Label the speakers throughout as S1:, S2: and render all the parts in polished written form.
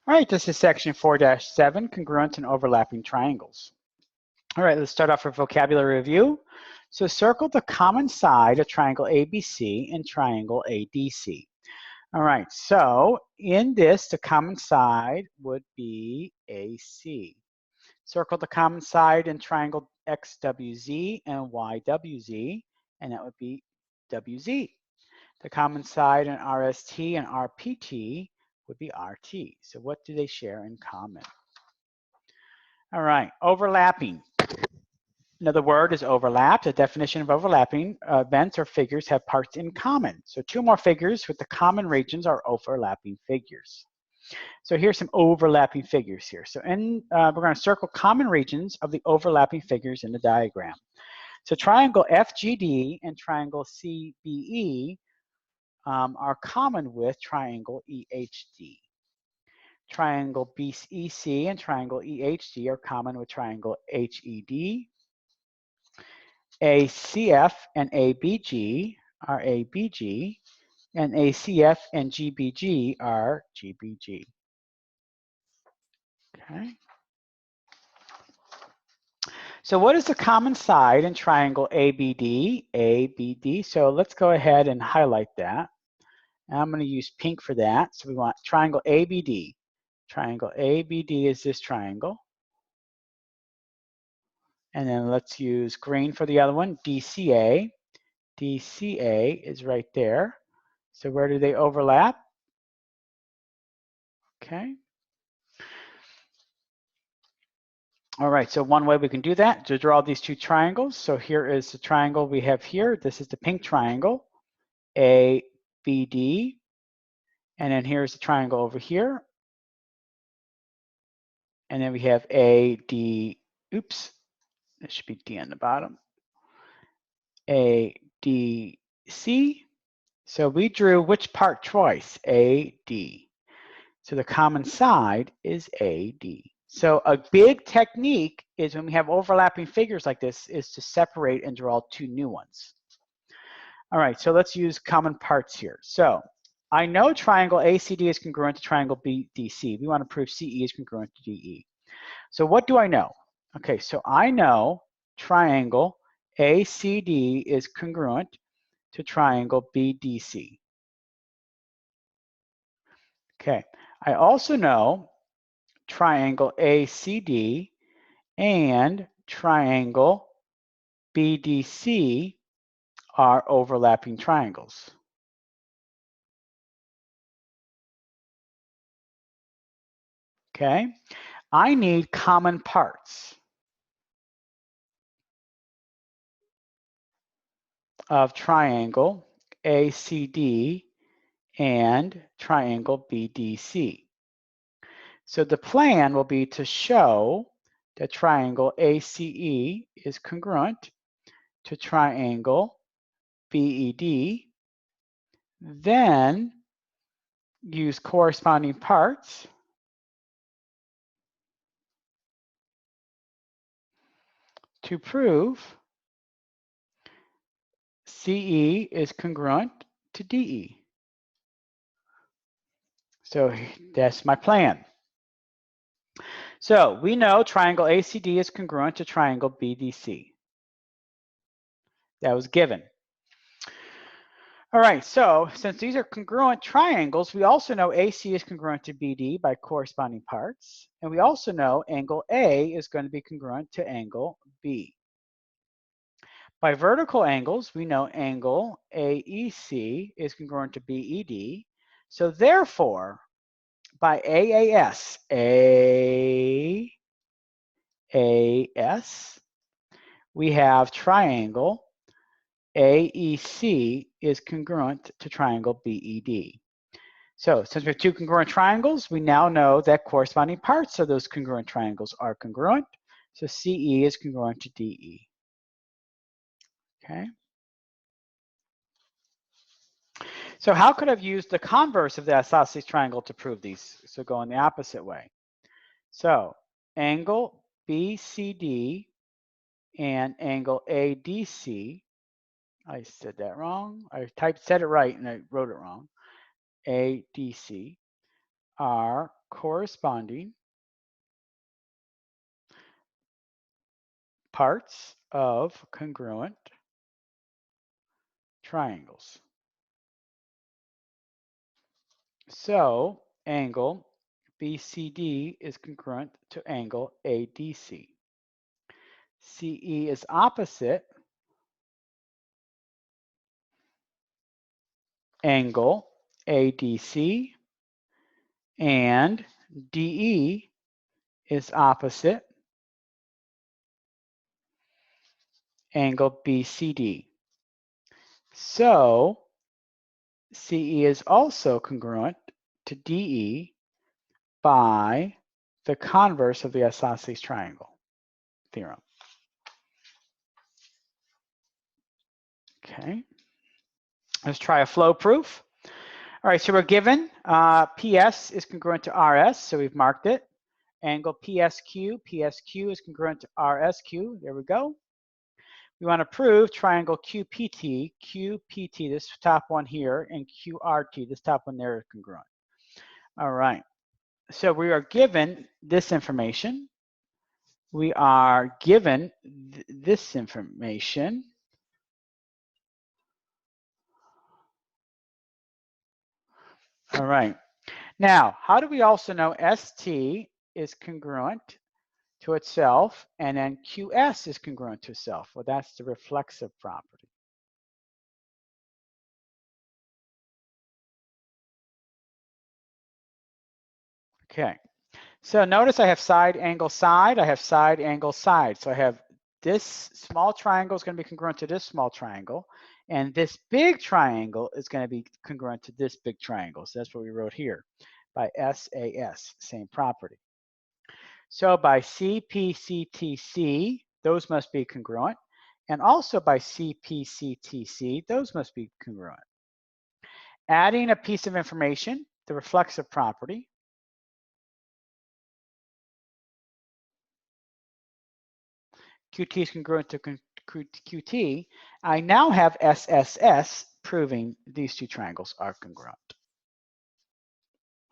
S1: All right, this is section 4-7, congruent and overlapping triangles. All right, let's start off with vocabulary review. So circle the common side of triangle ABC and triangle ADC. All right, so in this, the common side would be AC. Circle the common side in triangle XWZ and YWZ, and that would be WZ. The common side in RST and RPT would be RT. So what do they share in common? All right, overlapping. Another word is overlap. The definition of overlapping events or figures have parts in common. So two more figures with the common regions are overlapping figures. So here's some overlapping figures here. So we're going to circle common regions of the overlapping figures in the diagram. So triangle FGD and triangle CBE are common with triangle EHD. Triangle BEC and triangle EHD are common with triangle HED. ACF and ABG are ABG, and ACF and GBG are GBG. Okay. So what is the common side in triangle ABD? ABD. So let's go ahead and highlight that. And I'm going to use pink for that. So we want triangle ABD. Triangle ABD is this triangle. And then let's use green for the other one, DCA. DCA is right there. So where do they overlap? Okay. All right, so one way we can do that, to draw these two triangles. So here is the triangle we have here. This is the pink triangle, ABD. And then here's the triangle over here. And then we have AD, oops, it should be D on the bottom. ADC. So we drew which part twice? AD. So the common side is AD. So a big technique is when we have overlapping figures like this is to separate and draw two new ones. All right, so let's use common parts here. So I know triangle ACD is congruent to triangle BDC. We want to prove CE is congruent to DE. So what do I know? Okay, so I know triangle ACD is congruent to triangle BDC. Okay, I also know triangle ACD and triangle BDC are overlapping triangles. Okay, I need common parts of triangle ACD and triangle BDC. So the plan will be to show that triangle ACE is congruent to triangle BED, then use corresponding parts to prove CE is congruent to DE. So that's my plan. So we know triangle ACD is congruent to triangle BDC. That was given. All right, so since these are congruent triangles, we also know AC is congruent to BD by corresponding parts. And we also know angle A is going to be congruent to angle B. By vertical angles, we know angle AEC is congruent to BED. So therefore, by AAS, we have triangle AEC is congruent to triangle BED. So since we have two congruent triangles, we now know that corresponding parts of those congruent triangles are congruent. So CE is congruent to DE. Okay. So how could I have used the converse of the isosceles triangle to prove these? So going the opposite way. So angle BCD and angle ADC, I said that wrong. I said it right and I wrote it wrong. ADC are corresponding parts of congruent triangles. So angle BCD is congruent to angle ADC. CE is opposite angle ADC, and DE is opposite angle BCD. So CE is also congruent to DE by the converse of the isosceles triangle theorem. Okay, let's try a flow proof. All right, so we're given PS is congruent to RS, so we've marked it. Angle PSQ is congruent to RSQ, there we go. We want to prove triangle QPT, this top one here, and QRT, this top one there, is congruent. All right, so we are given this information. We are given this information. All right, now, how do we also know ST is congruent to itself, and then QS is congruent to itself? Well, that's the reflexive property. Okay, so notice I have side, angle, side. I have side, angle, side. So I have this small triangle is going to be congruent to this small triangle, and this big triangle is going to be congruent to this big triangle. So that's what we wrote here by SAS, same property. So by CPCTC, those must be congruent, and also by CPCTC, those must be congruent. Adding a piece of information, the reflexive property, QT is congruent to QT, I now have SSS proving these two triangles are congruent.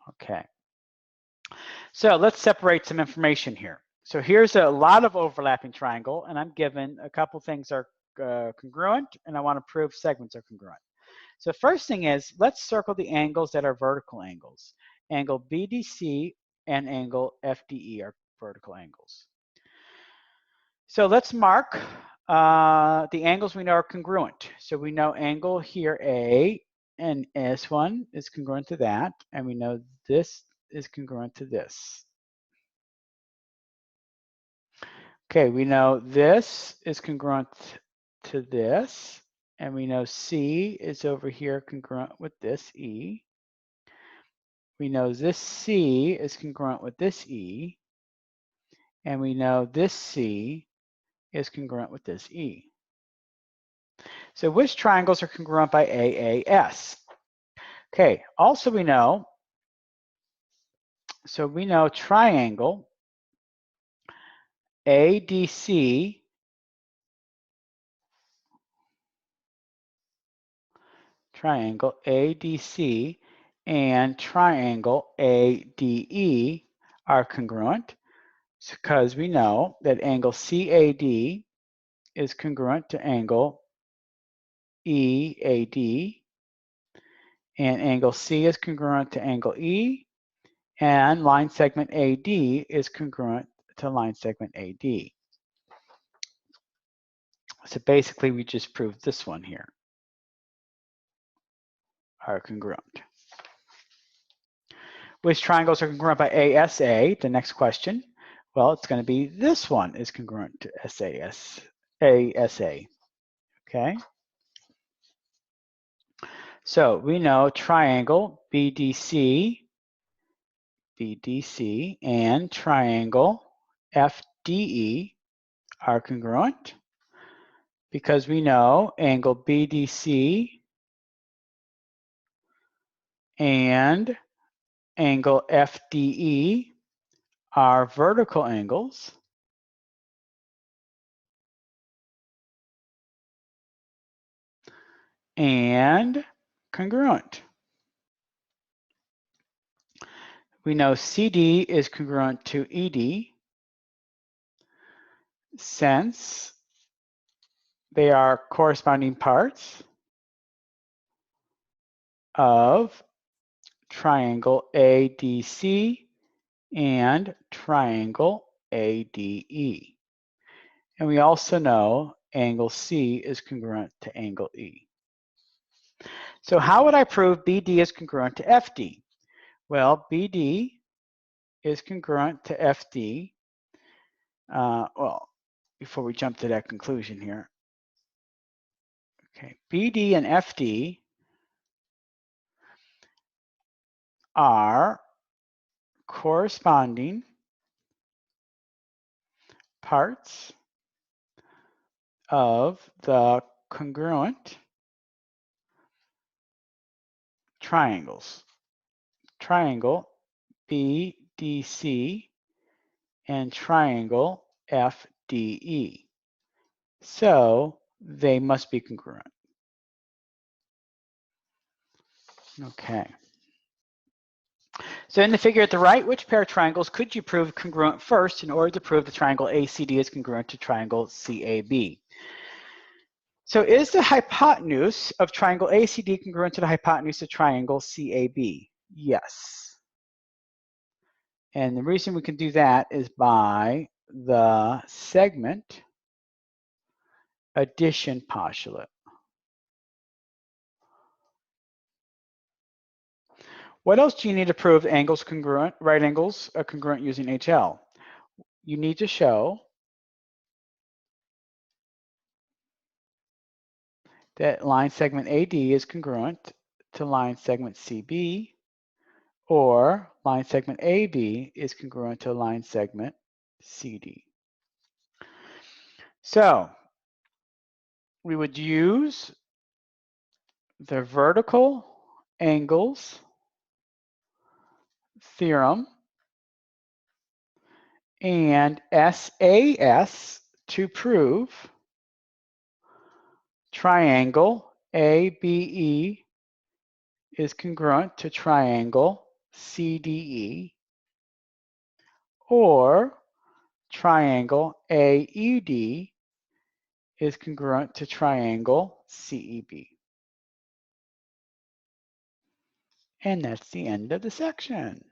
S1: Okay. So let's separate some information here. So here's a lot of overlapping triangle, and I'm given a couple things are congruent, and I want to prove segments are congruent. So first thing is, let's circle the angles that are vertical angles. Angle BDC and angle FDE are vertical angles. So let's mark the angles we know are congruent. So we know angle here A and this one is congruent to that, and we know this is congruent to this. Okay, we know this is congruent to this, and we know C is over here congruent with this E. We know this C is congruent with this E, and we know this C is congruent with this E. So which triangles are congruent by AAS? Okay, also we know, so we know triangle ADC and triangle ADE are congruent because we know that angle CAD is congruent to angle EAD, and angle C is congruent to angle E, and line segment AD is congruent to line segment AD. So basically we just proved this one here are congruent. Which triangles are congruent by ASA? The next question. Well, it's going to be this one is congruent to ASA. Okay. So we know triangle BDC and triangle FDE are congruent because we know angle BDC and angle FDE are vertical angles. And congruent. We know CD is congruent to ED since they are corresponding parts of triangle ADC and triangle ADE. And we also know angle C is congruent to angle E. So how would I prove BD is congruent to FD? Well, BD is congruent to FD. Well, before we jump to that conclusion here. Okay, BD and FD are corresponding parts of the congruent triangles. Triangle BDC and triangle FDE. So they must be congruent. Okay. So in the figure at the right, which pair of triangles could you prove congruent first in order to prove the triangle ACD is congruent to triangle CAB? So is the hypotenuse of triangle ACD congruent to the hypotenuse of triangle CAB? Yes. And the reason we can do that is by the segment addition postulate. What else do you need to prove angles congruent, right angles are congruent using HL? You need to show that line segment AD is congruent to line segment CB, or line segment AB is congruent to line segment CD. So we would use the vertical angles theorem and SAS to prove triangle ABE is congruent to triangle CDE, or triangle AED is congruent to triangle CEB. And that's the end of the section.